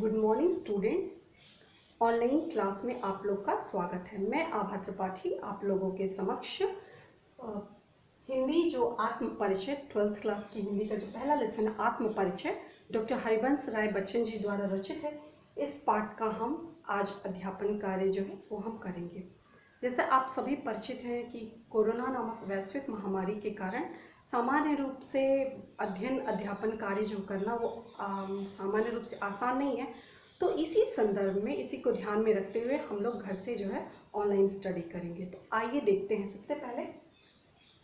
Good morning student. Online class में आप लोग का स्वागत है। मैं आभा त्रिपाठी आप लोगों के समक्ष हिंदी जो आत्म परिचय 12th क्लास की हिंदी का जो पहला लेसन है आत्म परिचय डॉक्टर हरिवंश राय बच्चन जी द्वारा रचित है। इस पाठ का हम आज अध्यापन कार्य जो है वो हम करेंगे। जैसे आप सभी परिचित हैं कि कोरोना नामक वैश्विक महामारी के कारण सामान्य रूप से अध्ययन अध्यापन कार्य जो करना वो सामान्य रूप से आसान नहीं है। तो इसी संदर्भ में इसी को ध्यान में रखते हुए हम लोग घर से जो है ऑनलाइन स्टडी करेंगे। तो आइए देखते हैं। सबसे पहले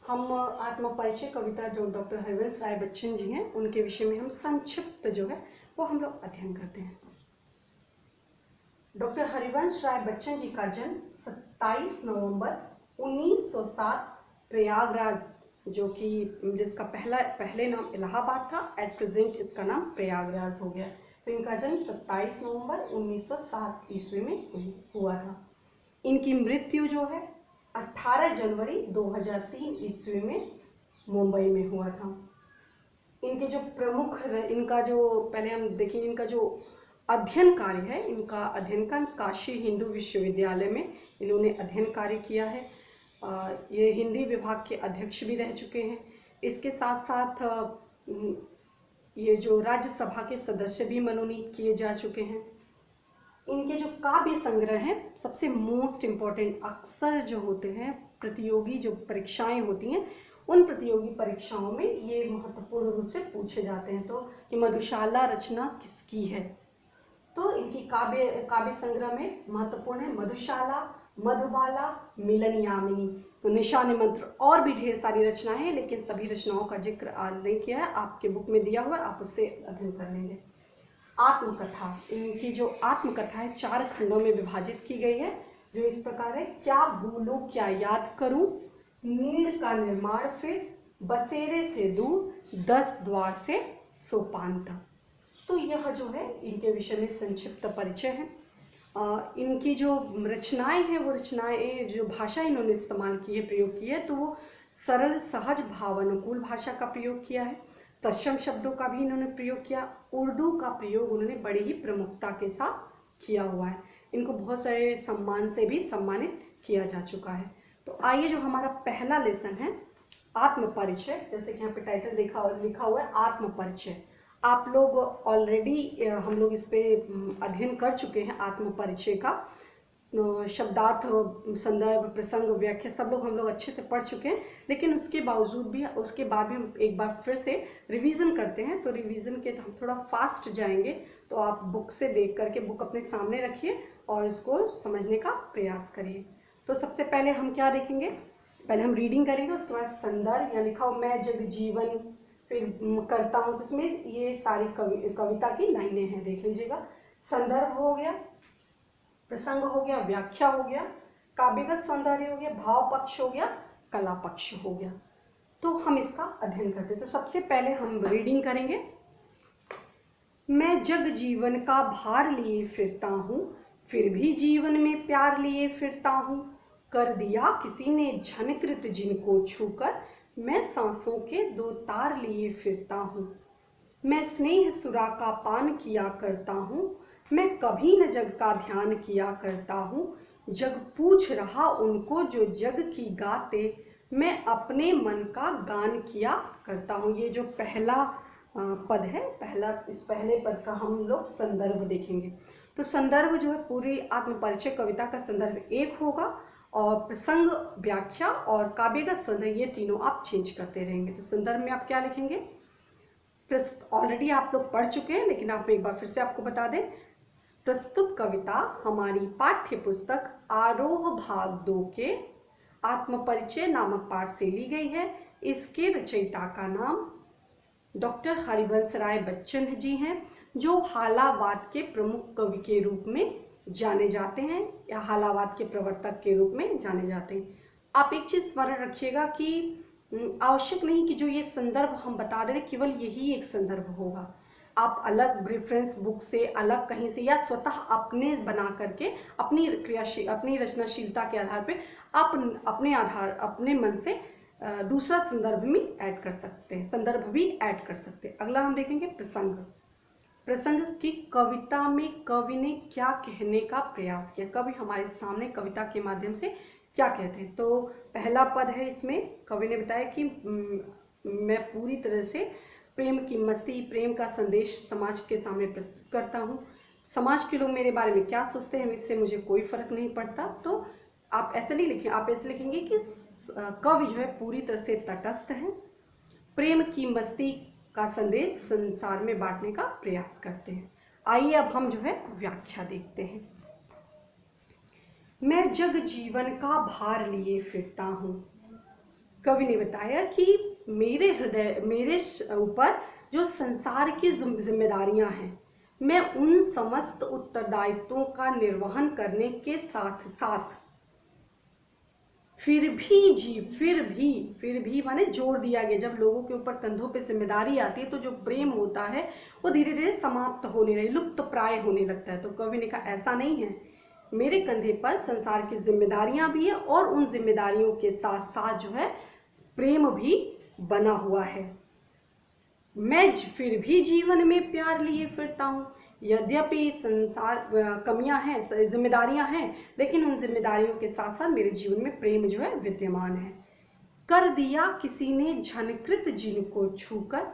हम आत्म परिचय कविता जो डॉक्टर हरिवंश राय बच्चन जी हैं उनके विषय में हम संक्षिप्त जो है वो हम लोग अध्ययन करते हैं। डॉक्टर हरिवंश राय बच्चन जी का जन्म 27 नवंबर 1907 प्रयागराज जो कि जिसका पहले नाम इलाहाबाद था, एट प्रेजेंट इसका नाम प्रयागराज हो गया। तो इनका जन्म 27 नवंबर 1907 ईस्वी में हुआ था। इनकी मृत्यु जो है 18 जनवरी 2003 ईस्वी में मुंबई में हुआ था। इनके जो प्रमुख इनका जो पहले हम देखेंगे इनका जो अध्ययन कार्य है, इनका अध्ययन का काशी हिंदू विश्वविद्यालय में इन्होंने अध्ययन कार्य किया है। ये हिंदी विभाग के अध्यक्ष भी रह चुके हैं। इसके साथ साथ ये जो राज्यसभा के सदस्य भी मनोनीत किए जा चुके हैं। इनके जो काव्य संग्रह हैं सबसे मोस्ट इम्पॉर्टेंट, अक्सर जो होते हैं प्रतियोगी जो परीक्षाएं होती हैं उन प्रतियोगी परीक्षाओं में ये महत्वपूर्ण रूप से पूछे जाते हैं। तो कि मधुशाला रचना किसकी है, तो इनकी काव्य संग्रह में महत्वपूर्ण है मधुशाला, मधुबाला, मिलन यामिनी, तो निशान मंत्र और भी ढेर सारी रचनाएं हैं, लेकिन सभी रचनाओं का जिक्र आज नहीं किया है। आपके बुक में दिया हुआ है, आप उससे अध्ययन कर लेंगे। आत्मकथा, इनकी जो आत्मकथा है 4 खंडों में विभाजित की गई है जो इस प्रकार है। क्या भूलूं क्या याद करूं, नीड़ का निर्माण फिर, बसेरे से दूर, 10 द्वार से सोपान तक। तो यह जो है इनके विषय में संक्षिप्त परिचय है। इनकी जो रचनाएं हैं वो रचनाएं जो भाषा इन्होंने इस्तेमाल की है, प्रयोग की है, तो वो सरल सहज भावानुकूल भाषा का प्रयोग किया है। तत्सम शब्दों का भी इन्होंने प्रयोग किया। उर्दू का प्रयोग उन्होंने बड़ी ही प्रमुखता के साथ किया हुआ है। इनको बहुत सारे सम्मान से भी सम्मानित किया जा चुका है। तो आइए जो हमारा पहला लेसन है आत्म परिचय, जैसे कि यहाँ पे टाइटल लिखा हुआ है आत्म परिचय। आप लोग ऑलरेडी हम लोग इस पे अध्ययन कर चुके हैं आत्म परिचय का। शब्दार्थ, संदर्भ, प्रसंग, व्याख्या सब लोग हम लोग अच्छे से पढ़ चुके हैं, लेकिन उसके बाद भी हम एक बार फिर से रिवीजन करते हैं। तो रिवीजन के हम थोड़ा फास्ट जाएंगे, तो आप बुक से देख करके बुक अपने सामने रखिए और इसको समझने का प्रयास करिए। तो सबसे पहले हम क्या देखेंगे, पहले हम रीडिंग करेंगे, उसके बाद संदर्भ या लिखा हो मैं जग जीवन फिर करता हूँ, तो इसमें ये सारी कविता की लाइनें हैं, देख लीजिएगा। संदर्भ हो गया, प्रसंग हो गया, व्याख्या हो गया, काव्यगत सौंदर्य हो गया, भाव पक्ष हो गया, कला पक्ष हो गया। तो हम इसका अध्ययन करते हैं। तो सबसे पहले हम रीडिंग करेंगे। मैं जग जीवन का भार लिए फिरता हूँ, फिर भी जीवन में प्यार लिए फिरता हूँ। कर दिया किसी ने झनकृत जिनको छूकर, मैं सांसों के 2 तार लिए फिरता हूँ। मैं स्नेह सुरा का पान किया करता हूँ, मैं कभी न जग का ध्यान किया करता हूँ। जग पूछ रहा उनको जो जग की गाते, मैं अपने मन का गान किया करता हूँ। ये जो पहला पद है, इस पहले पद का हम लोग संदर्भ देखेंगे। तो संदर्भ जो है पूरी आत्मपरिचय कविता का संदर्भ एक होगा और प्रसंग, व्याख्या और काव्यगत सौंदर्य ये तीनों आप चेंज करते रहेंगे। तो संदर्भ में आप क्या लिखेंगे, ऑलरेडी आप लोग पढ़ चुके हैं, लेकिन आप एक बार फिर से आपको बता दें। प्रस्तुत कविता हमारी पाठ्य पुस्तक आरोह भाग 2 के आत्मपरिचय नामक पाठ से ली गई है। इसके रचयिता का नाम डॉक्टर हरिवंश राय बच्चन जी हैं, जो हालावाद के प्रमुख कवि के रूप में जाने जाते हैं या हालावाद के प्रवर्तक के रूप में जाने जाते हैं। आप एक चीज स्मरण रखिएगा कि आवश्यक नहीं कि जो ये संदर्भ हम बता रहे केवल यही एक संदर्भ होगा। आप अलग रेफरेंस बुक से, अलग कहीं से या स्वतः अपने बना करके अपनी रचनाशीलता के आधार पे आप अपने मन से दूसरा संदर्भ भी ऐड कर सकते हैं, संदर्भ भी ऐड कर सकते हैं। अगला हम देखेंगे प्रसंग। प्रसंग की कविता में कवि ने क्या कहने का प्रयास किया, कवि हमारे सामने कविता के माध्यम से क्या कहते हैं। तो पहला पद है, इसमें कवि ने बताया कि मैं पूरी तरह से प्रेम की मस्ती, प्रेम का संदेश समाज के सामने प्रस्तुत करता हूँ। समाज के लोग मेरे बारे में क्या सोचते हैं इससे मुझे कोई फर्क नहीं पड़ता। तो आप ऐसे नहीं लिखें, आप ऐसे लिखेंगे कि कवि जो है पूरी तरह से तटस्थ है, प्रेम की मस्ती का संदेश संसार में बांटने का प्रयास करते हैं। आइए अब हम जो है व्याख्या देखते हैं। मैं जग जीवन का भार लिए फिरता हूँ। कवि ने बताया कि मेरे हृदय, मेरे ऊपर जो संसार की जिम्मेदारियां हैं, मैं उन समस्त उत्तरदायित्वों का निर्वहन करने के साथ साथ फिर भी माने जोर दिया गया। जब लोगों के ऊपर कंधों पे जिम्मेदारी आती है तो जो प्रेम होता है वो धीरे धीरे समाप्त होने लगे, लुप्त प्राय होने लगता है। तो कवि ने कहा ऐसा नहीं है, मेरे कंधे पर संसार की जिम्मेदारियां भी है और उन जिम्मेदारियों के साथ साथ जो है प्रेम भी बना हुआ है। मैं फिर भी जीवन में प्यार लिए फिरता हूँ। यद्यपि संसार कमियां हैं, जिम्मेदारियां हैं, लेकिन उन जिम्मेदारियों के साथ साथ मेरे जीवन में प्रेम जो है विद्यमान है। कर दिया किसी ने झनकृत जिनको छूकर,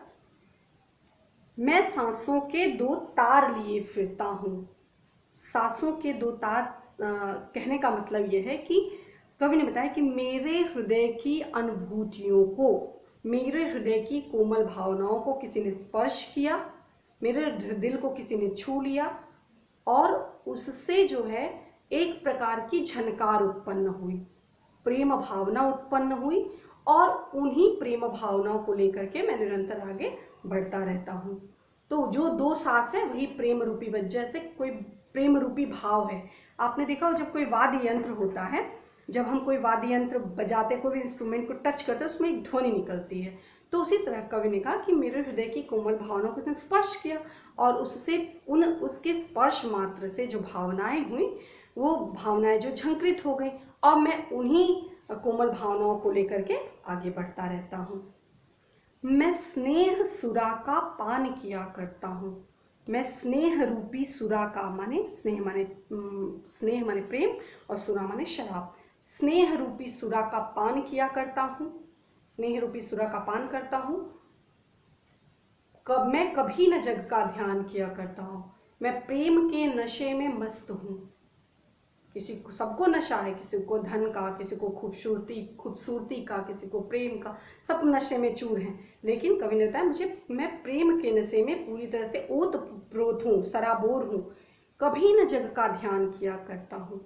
मैं सांसों के दो तार लिए फिरता हूँ। सांसों के दो तार कहने का मतलब यह है कि कवि ने बताया कि मेरे हृदय की अनुभूतियों को, मेरे हृदय की कोमल भावनाओं को किसी ने स्पर्श किया, मेरे दिल को किसी ने छू लिया और उससे जो है एक प्रकार की झनकार उत्पन्न हुई, प्रेम भावना उत्पन्न हुई और उन्हीं प्रेम भावनाओं को लेकर के मैं निरंतर आगे बढ़ता रहता हूँ। तो जो दो सांस है वही प्रेम रूपी वजह से कोई प्रेम रूपी भाव है। आपने देखा हो जब कोई वाद्य यंत्र होता है, जब हम कोई वाद्य यंत्र बजाते, कोई भी इंस्ट्रूमेंट को टच करते हैं, उसमें एक ध्वनि निकलती है। तो उसी तरह कवि ने कहा कि मेरे हृदय की कोमल भावनाओं को उसने स्पर्श किया और उससे उसके स्पर्श मात्र से जो भावनाएं हुई वो भावनाएं जो झंकृत हो गई और मैं उन्हीं कोमल भावनाओं को लेकर के आगे बढ़ता रहता हूँ। मैं स्नेह सुरा का पान किया करता हूँ। मैं स्नेह रूपी सुरा का, माने स्नेह माने प्रेम और सुरा माने शराब। स्नेह रूपी सुरा का पान किया करता हूँ, स्नेह रूपी सुरा का पान करता हूँ। मैं कभी न जग का ध्यान किया करता हूँ। मैं प्रेम के नशे में मस्त हूँ। किसी को, सबको नशा है, किसी को धन का, किसी को खूबसूरती का, किसी को प्रेम का, सब नशे में चूर हैं। लेकिन कवि ने बताया मैं प्रेम के नशे में पूरी तरह से ओतप्रोत हूँ, सराबोर हूँ। कभी न जग का ध्यान किया करता हूँ।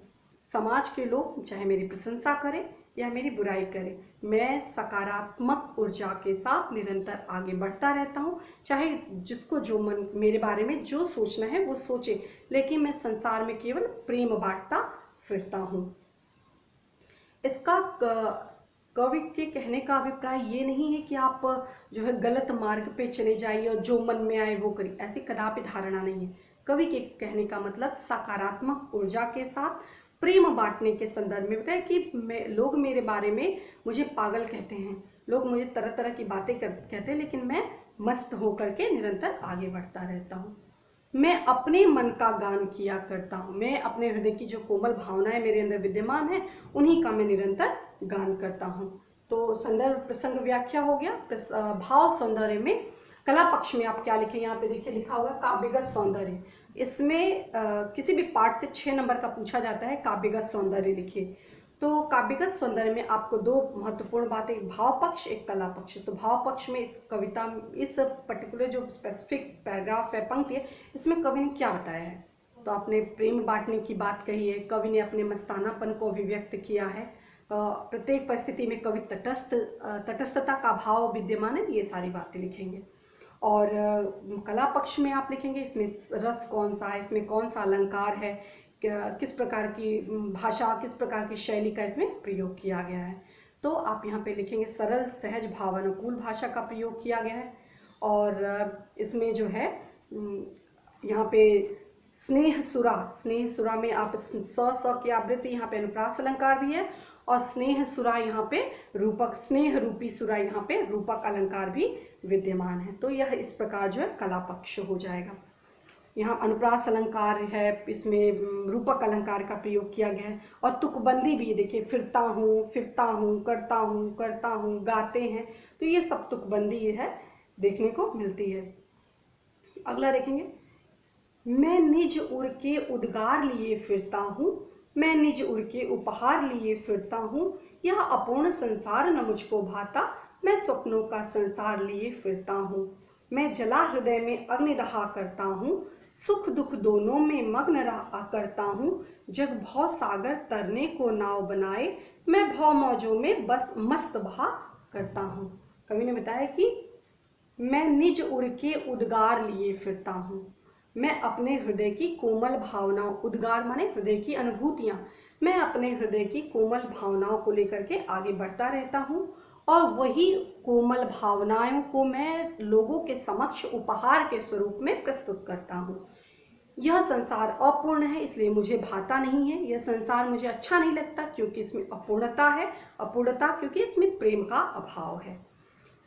समाज के लोग चाहे मेरी प्रशंसा करें या मेरी बुराई करें, मैं सकारात्मक ऊर्जा के साथ निरंतर आगे बढ़ता रहता हूँ। चाहे जिसको जो मन मेरे बारे में जो सोचना है वो सोचे, लेकिन मैं संसार में केवल प्रेम बांटता फिरता हूँ। इसका कवि के कहने का अभिप्राय ये नहीं है कि आप जो है गलत मार्ग पे चले जाइए और जो मन में आए वो करिए, ऐसी कदापि धारणा नहीं है। कवि के कहने का मतलब सकारात्मक ऊर्जा के साथ प्रेम बांटने के संदर्भ में बताया कि लोग मेरे बारे में मुझे पागल कहते हैं, लोग मुझे तरह तरह की बातें कहते हैं, लेकिन मैं मस्त होकर के निरंतर आगे बढ़ता रहता हूँ। मैं अपने मन का गान किया करता हूँ। मैं अपने हृदय की जो कोमल भावनाएं मेरे अंदर विद्यमान है उन्हीं का मैं निरंतर गान करता हूँ। तो संदर्भ प्रसंग व्याख्या हो गया। भाव सौंदर्य में कला पक्ष में आप क्या लिखें, यहाँ पे देखिए लिखा होगा काव्यगत सौंदर्य। इसमें किसी भी पाठ से 6 नंबर का पूछा जाता है, काव्यगत सौंदर्य लिखिए। तो काव्यगत सौंदर्य में आपको दो महत्वपूर्ण बातें, एक भाव पक्ष, एक कला पक्ष। तो भाव पक्ष में इस कविता, इस पर्टिकुलर जो स्पेसिफिक पैराग्राफ है, पंक्ति है, इसमें कवि ने क्या बताया है। तो आपने प्रेम बांटने की बात कही है, कवि ने अपने मस्तानापन को अभिव्यक्त किया है। प्रत्येक परिस्थिति में कवि तटस्थता का भाव विद्यमान है, ये सारी बातें लिखेंगे। और कला पक्ष में आप लिखेंगे इसमें रस कौन सा है, इसमें कौन सा अलंकार है, किस प्रकार की भाषा, किस प्रकार की शैली का इसमें प्रयोग किया गया है। तो आप यहाँ पे लिखेंगे सरल सहज भावानुकूल भाषा का प्रयोग किया गया है। और इसमें जो है यहाँ पे स्नेह सुरा में आप स की आवृत्ति, यहाँ पे अनुप्रास अलंकार भी है और स्नेह सुरा यहाँ पे रूपक, स्नेह रूपी सुरा यहाँ पे रूपक अलंकार भी विद्यमान है। तो यह इस प्रकार जो है कला पक्ष हो जाएगा। यहाँ अनुप्रास अलंकार है, इसमें रूपक अलंकार का प्रयोग किया गया है। और तुकबंदी भी देखिए, फिरता हूँ, करता हूँ, गाते हैं, तो ये सब तुकबंदी है देखने को मिलती है। अगला देखेंगे, मैं निज उर के उद्गार लिए फिरता हूँ, मैं निज उर के उपहार लिए फिरता हूँ, यह अपूर्ण संसार न मुझको भाता, मैं स्वप्नों का संसार लिए फिरता हूँ। मैं जला हृदय में अग्निदहा करता हूँ, सुख दुख दोनों में मग्न रहा करता हूँ, जग भव सागर तरने को नाव बनाए, मैं भव मौजों में बस मस्त बहा करता हूँ। कवि ने बताया कि मैं निज उर के उद्गार लिए फिरता हूँ, मैं अपने हृदय की कोमल भावनाओं, उद्गार माने हृदय की अनुभूतियाँ, मैं अपने हृदय की कोमल भावनाओं को लेकर के आगे बढ़ता रहता हूँ, और वही कोमल भावनाओं को मैं लोगों के समक्ष उपहार के स्वरूप में प्रस्तुत करता हूँ। यह संसार अपूर्ण है, इसलिए मुझे भाता नहीं है, यह संसार मुझे अच्छा नहीं लगता क्योंकि इसमें अपूर्णता है, अपूर्णता क्योंकि इसमें प्रेम का अभाव है।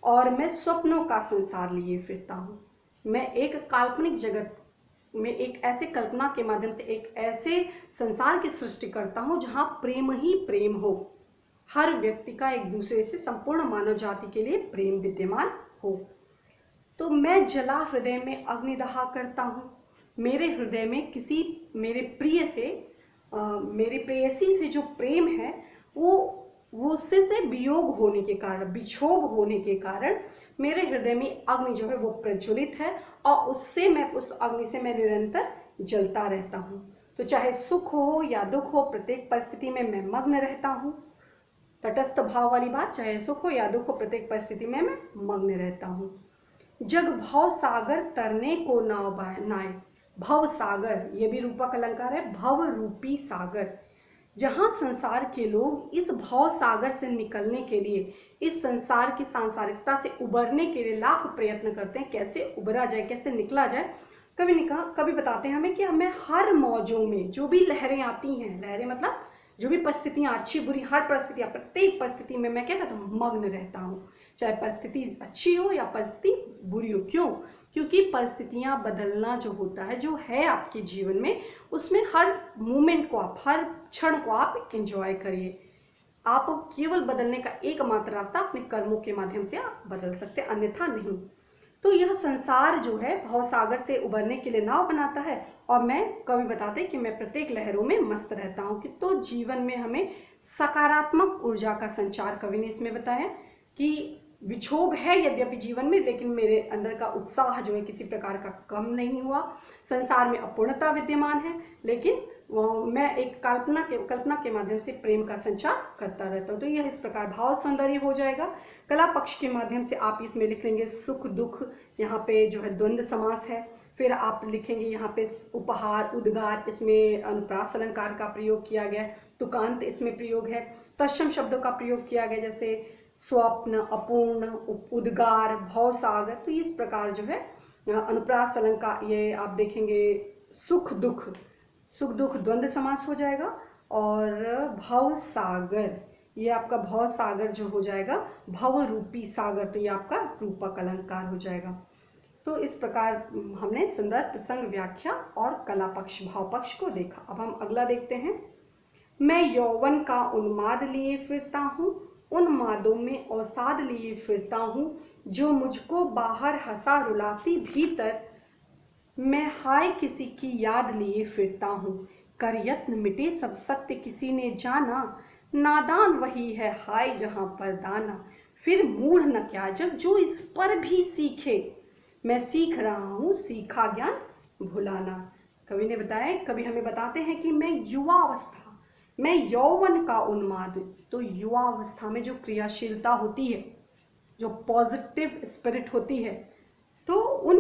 और मैं स्वप्नों का संसार लिए फिरता हूँ, मैं एक काल्पनिक जगत में एक ऐसे कल्पना के माध्यम से एक ऐसे संसार की सृष्टि करता हूँ जहाँ प्रेम ही प्रेम हो, हर व्यक्ति का एक दूसरे से, संपूर्ण मानव जाति के लिए प्रेम विद्यमान हो। तो मैं जला हृदय में अग्निदहा करता हूँ, मेरे हृदय में किसी मेरे प्रिय से, मेरी प्रेयसी से जो प्रेम है वो उससे वियोग होने के कारण, विक्षोभ होने के कारण मेरे हृदय में अग्नि जो है वो प्रज्वलित है, और उससे मैं, उस अग्नि से मैं निरंतर जलता रहता हूँ। तो चाहे सुख हो या दुख हो, प्रत्येक परिस्थिति में मैं मग्न रहता हूँ। तटस्थ भाव वाली बात, चाहे सुख हो या दुख हो, प्रत्येक परिस्थिति में मैं मग्न रहता हूँ। जग भव सागर तरने को नाव बनाए, भव सागर, ये भी रूपक अलंकार है, भव रूपी सागर, जहाँ संसार के लोग इस भव सागर से निकलने के लिए, इस संसार की सांसारिकता से उबरने के लिए लाख प्रयत्न करते हैं, कैसे उबरा जाए, कैसे निकला जाए। कभी बताते हैं हमें कि हमें हर मौजों में जो भी लहरें आती हैं, लहरें मतलब जो भी परिस्थितियाँ, अच्छी बुरी हर परिस्थितियाँ, प्रत्येक परिस्थिति में मैं क्या कहता हूँ, मग्न रहता हूँ, चाहे परिस्थिति अच्छी हो या परिस्थिति बुरी हो। क्यों? क्योंकि परिस्थितियाँ बदलना जो होता है, जो है आपके जीवन में, उसमें हर मोमेंट को आप, हर क्षण को आप एंजॉय करिए। आप केवल बदलने का एकमात्र रास्ता अपने कर्मों के माध्यम से आप बदल सकते हैं, अन्यथा नहीं। तो यह संसार जो है भवसागर से उबरने के लिए नाव बनाता है, और मैं, कवि बताते हैं कि मैं प्रत्येक लहरों में मस्त रहता हूँ। कि तो जीवन में हमें सकारात्मक ऊर्जा का संचार, कवि ने इसमें बताया कि विक्षोभ है यद्यपि जीवन में, लेकिन मेरे अंदर का उत्साह जो है किसी प्रकार का कम नहीं हुआ। संसार में अपूर्णता विद्यमान है, लेकिन मैं एक कल्पना के माध्यम से प्रेम का संचार करता रहता हूँ। तो यह इस प्रकार भाव सौंदर्य हो जाएगा। कला पक्ष के माध्यम से आप इसमें लिख लेंगे सुख दुख, यहाँ पे जो है द्वंद्व समास है। फिर आप लिखेंगे यहाँ पे उपहार, उद्गार, इसमें अनुप्रास अलंकार का प्रयोग किया गया है। तुकांत इसमें प्रयोग है। तत्सम शब्दों का प्रयोग किया गया, जैसे स्वप्न, अपूर्ण, उद्गार, भवसागर। तो इस प्रकार जो है अनुप्रास अलंकार, ये आप देखेंगे सुख दुख द्वंद्व समास हो जाएगा। और भव सागर, ये आपका भव सागर जो हो जाएगा भव रूपी सागर, तो ये आपका रूपक अलंकार हो जाएगा। तो इस प्रकार हमने संदर्भ, प्रसंग, व्याख्या और कला पक्ष, भाव पक्ष को देखा। अब हम अगला देखते हैं। मैं यौवन का उन्माद लिए फिरता हूँ, उन्मादों में अवसाद लिए फिरता हूँ, जो मुझको बाहर हंसा रुलाती भीतर, मैं हाय किसी की याद लिए फिरता हूँ। कर यत्न मिटे सब सत्य किसी ने जाना, नादान वही है हाय जहाँ पर दाना। फिर मूढ़ न क्या जब जो इस पर भी सीखे, मैं सीख रहा हूँ सीखा ज्ञान भुलाना। कवि ने बताया, कवि हमें बताते हैं कि मैं युवा अवस्था, मैं यौवन का उन्माद, तो युवा अवस्था में जो क्रियाशीलता होती है, जो पॉजिटिव स्पिरिट होती है, तो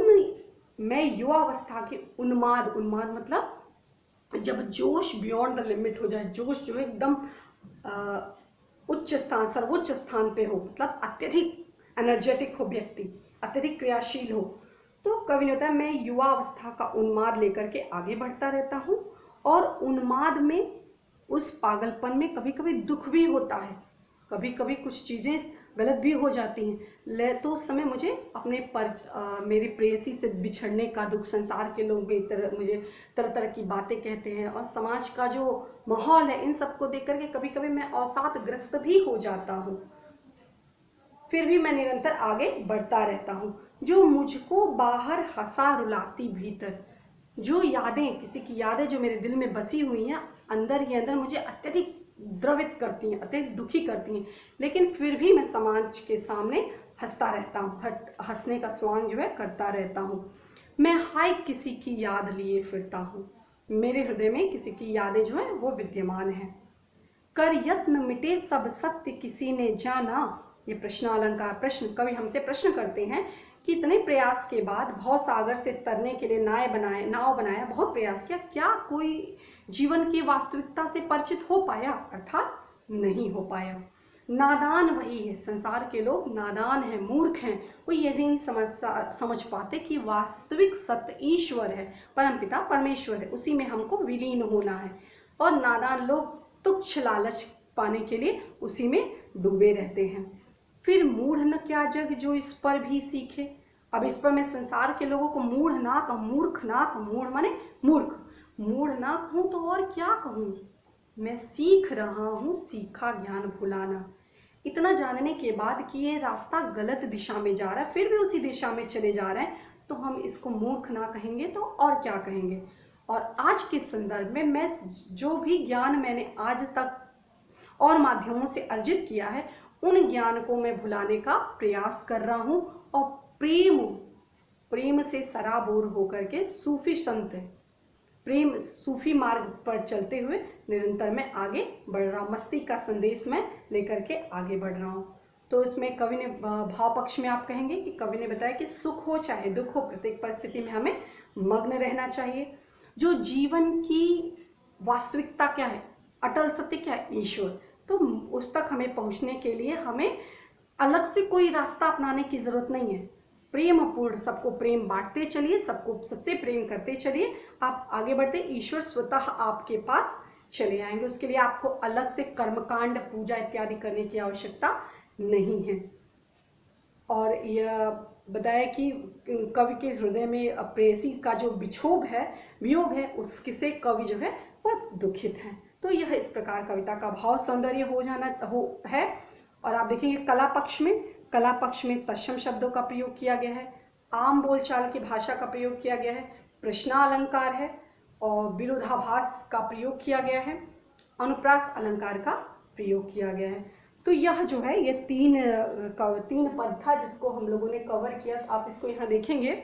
मैं युवा अवस्था के उन्माद मतलब जब जोश बियॉन्ड द लिमिट हो जाए, जोश जो है एकदम उच्च स्थान, सर्वोच्च स्थान पे हो, मतलब अत्यधिक एनर्जेटिक हो व्यक्ति, अत्यधिक क्रियाशील हो। तो कवि ने होता है मैं युवा अवस्था का उन्माद लेकर के आगे बढ़ता रहता हूँ। और उन्माद में, उस पागलपन में कभी कभी दुख भी होता है, कभी कभी कुछ चीज़ें गलत भी हो जाती हैं। तो उस समय मुझे अपने मेरी प्रेयसी से बिछड़ने का दुख, संसार के लोग भी मुझे तरह तरह की बातें कहते हैं, और समाज का जो माहौल है, इन सबको देख करके कभी कभी मैं अवसादग्रस्त भी हो जाता हूँ। फिर भी मैं निरंतर आगे बढ़ता रहता हूँ। जो मुझको बाहर हंसा रुलाती भीतर, जो यादें, किसी की यादें जो मेरे दिल में बसी हुई हैं, अंदर ही अंदर मुझे अत्यधिक द्रवित करती हैं, अत्यधिक दुखी करती हैं, लेकिन फिर भी मैं समाज के सामने हंसता रहता हूँ, हंसने का स्वांग जो है करता रहता हूँ। मैं हाय किसी की याद लिए फिरता हूँ, मेरे हृदय में किसी की यादें जो है वो विद्यमान है। कर यत्न मिटे सब सत्य किसी ने जाना, ये प्रश्नालंकार प्रश्न, कवि हमसे प्रश्न करते हैं कि इतने प्रयास के बाद भव सागर से तरने के लिए नाव बनाया, बहुत प्रयास किया, क्या कोई जीवन की वास्तविकता से परिचित हो पाया? अर्थात नहीं हो पाया। नादान वही है, संसार के लोग नादान हैं, मूर्ख हैं, वो ये नहीं समझ पाते कि वास्तविक सत्य ईश्वर है, परमपिता परमेश्वर है, उसी में हमको विलीन होना है। और नादान लोग तुच्छ लालच पाने के लिए उसी में डूबे रहते हैं। फिर मूढ़ न क्या जग जो इस पर भी सीखे। अब इस पर मैं संसार के लोगों को मूढ़ ना कहूँ, मूर्ख ना कहूँ, मूढ़ माने मूर्ख, मूढ़ ना कहूँ तो और क्या कहूँ। मैं सीख रहा हूँ सीखा ज्ञान भुलाना। इतना जानने के बाद कि ये रास्ता गलत दिशा में जा रहा है, फिर भी उसी दिशा में चले जा रहे हैं, तो हम इसको मूर्ख ना कहेंगे तो और क्या कहेंगे। और आज के संदर्भ में मैं जो भी ज्ञान मैंने आज तक और माध्यमों से अर्जित किया है, उन ज्ञान को मैं भुलाने का प्रयास कर रहा हूँ, और प्रेम से सराबोर होकर के सूफी संत, प्रेम सूफी मार्ग पर चलते हुए निरंतर मैं आगे बढ़ रहा हूँ। मस्ती का संदेश मैं लेकर के आगे बढ़ रहा हूँ। तो इसमें कवि ने भाव पक्ष में आप कहेंगे कि कवि ने बताया कि सुख हो चाहे दुख हो, प्रत्येक परिस्थिति में हमें मग्न रहना चाहिए। जो जीवन की वास्तविकता क्या है, अटल सत्य क्या है, ईश्वर, तो उस तक हमें पहुंचने के लिए हमें अलग से कोई रास्ता अपनाने की जरूरत नहीं है। प्रेम पूर्ण सबको प्रेम बांटते चलिए, सबसे प्रेम करते चलिए, आप आगे बढ़ते, ईश्वर स्वतः आपके पास चले आएंगे। उसके लिए आपको अलग से कर्मकांड, पूजा इत्यादि करने की आवश्यकता नहीं है। और यह बताया कि कवि के हृदय में प्रेयसी का जो वियोग है, उससे कवि जो है वह दुखित है। तो यह इस प्रकार कविता का भाव सौंदर्य है। और आप देखेंगे कला पक्ष में तत्सम शब्दों का प्रयोग किया गया है, आम बोलचाल की भाषा का प्रयोग किया गया है, प्रश्नालंकार है, और विरोधाभास का प्रयोग किया गया है, अनुप्रास अलंकार का प्रयोग किया गया है। तो यह जो है ये तीन पद था जिसको हम लोगों ने कवर किया। आप इसको यहाँ देखेंगे,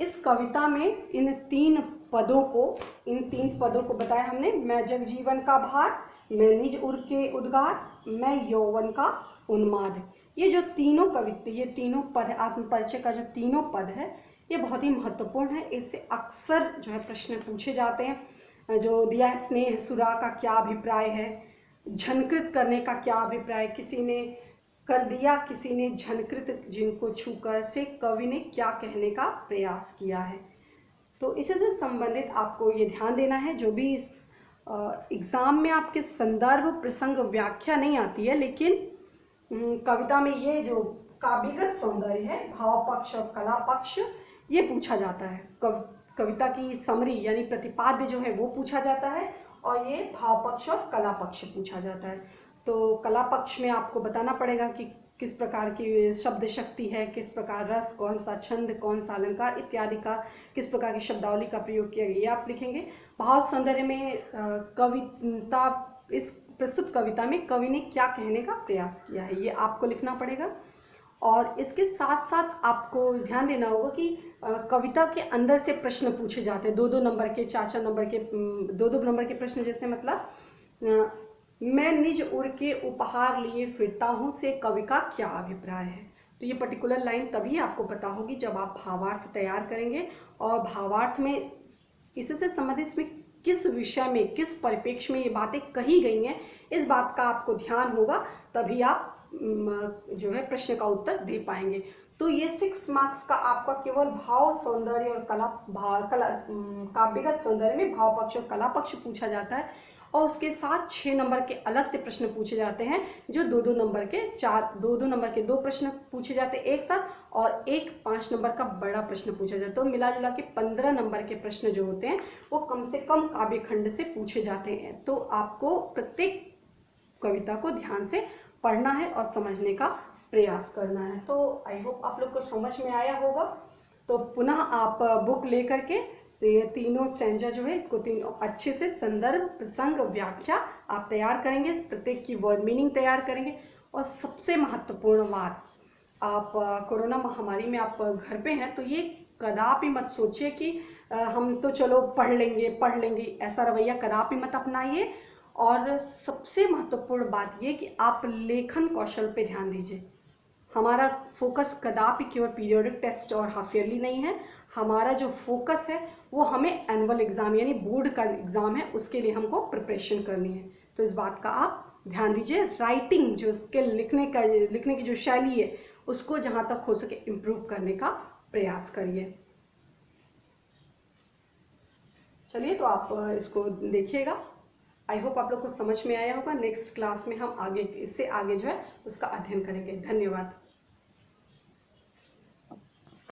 इस कविता में इन तीन पदों को बताया हमने। मैं जग जीवन का भार, मैं निज उर के उद्गार, मैं यौवन का उन्माद। ये जो तीनों पद है, आत्म परिचय का जो तीनों पद है, ये बहुत ही महत्वपूर्ण है। इससे अक्सर जो है प्रश्न पूछे जाते हैं। जो दिया है, स्नेह सुरा का क्या अभिप्राय है, झनकृत करने का क्या अभिप्राय, किसी ने कर दिया, किसी ने झनकृत जिनको छूकर, से कवि ने क्या कहने का प्रयास किया है। तो इससे संबंधित आपको ये ध्यान देना है। जो भी इस एग्जाम में आपके संदर्भ प्रसंग व्याख्या नहीं आती है, लेकिन कविता में ये जो काव्यगत सौंदर्य है, भाव पक्ष और कला पक्ष, ये पूछा जाता है। कविता की समरी यानी प्रतिपाद्य जो है वो पूछा जाता है, और ये भाव पक्ष और कला पक्ष पूछा जाता है। तो कला पक्ष में आपको बताना पड़ेगा कि किस प्रकार की शब्द शक्ति है, किस प्रकार रस, कौन सा छंद, कौन सा अलंकार इत्यादि का, किस प्रकार की शब्दावली का प्रयोग किया गया, ये आप लिखेंगे। भाव सौंदर्य में इस प्रस्तुत कविता में कवि ने क्या कहने का प्रयास किया है, ये आपको लिखना पड़ेगा। और इसके साथ साथ आपको ध्यान देना होगा कि कविता के अंदर से प्रश्न पूछे जाते हैं, 2-2 नंबर के, 4-4 नंबर के, 2-2 नंबर के प्रश्न। जैसे मतलब मैं निज उर के उपहार लिए फिरता हूँ से कवि का क्या अभिप्राय है। तो ये पर्टिकुलर लाइन तभी आपको पता होगी जब आप भावार्थ तैयार करेंगे, और भावार्थ में इससे संबंधित इसमें किस विषय में, किस परिप्रेक्ष्य में ये बातें कही गई हैं, इस बात का आपको ध्यान होगा, तभी आप जो है प्रश्न का उत्तर दे पाएंगे। तो ये 6 मार्क्स का आपका केवल भाव सौंदर्य और काव्यगत सौंदर्य में भाव पक्ष और कला पक्ष पूछा जाता है। और उसके साथ 6 नंबर के अलग से प्रश्न पूछे जाते हैं, जो 2-2 नंबर के 2-2 नंबर के 2 प्रश्न पूछे जाते हैं एक साथ, और एक 5 नंबर का बड़ा प्रश्न पूछा जाता है। तो मिला जुला के 15 नंबर के प्रश्न जो होते हैं वो कम से कम काव्य खंड से पूछे जाते हैं। तो आपको प्रत्येक कविता को ध्यान से पढ़ना है और समझने का प्रयास करना है। तो आई होप आप लोग को समझ में आया होगा। तो पुनः आप बुक लेकर के ये तीनों स्टैंजा जो है इसको तीनों अच्छे से संदर्भ, प्रसंग, व्याख्या आप तैयार करेंगे, प्रत्येक की वर्ड मीनिंग तैयार करेंगे। और सबसे महत्वपूर्ण बात, आप कोरोना महामारी में आप घर पे हैं तो ये कदापि मत सोचिए कि हम तो चलो पढ़ लेंगे, ऐसा रवैया कदापि मत अपनाइए। और सबसे महत्वपूर्ण बात ये कि आप लेखन कौशल पे ध्यान दीजिए। हमारा फोकस कदापि केवल पीरियोडिक टेस्ट और हाफ ईयरली नहीं है, हमारा जो फोकस है वो हमें एनुअल एग्ज़ाम यानी बोर्ड का एग्ज़ाम है, उसके लिए हमको प्रिपरेशन करनी है। तो इस बात का आप ध्यान दीजिए। राइटिंग जो स्किल, लिखने की जो शैली है उसको जहाँ तक हो सके इम्प्रूव करने का प्रयास करिए। चलिए, तो आप इसको देखिएगा। आई होप आप लोग को समझ में आया होगा। नेक्स्ट क्लास में हम आगे, इससे आगे जो है उसका अध्ययन करेंगे। धन्यवाद।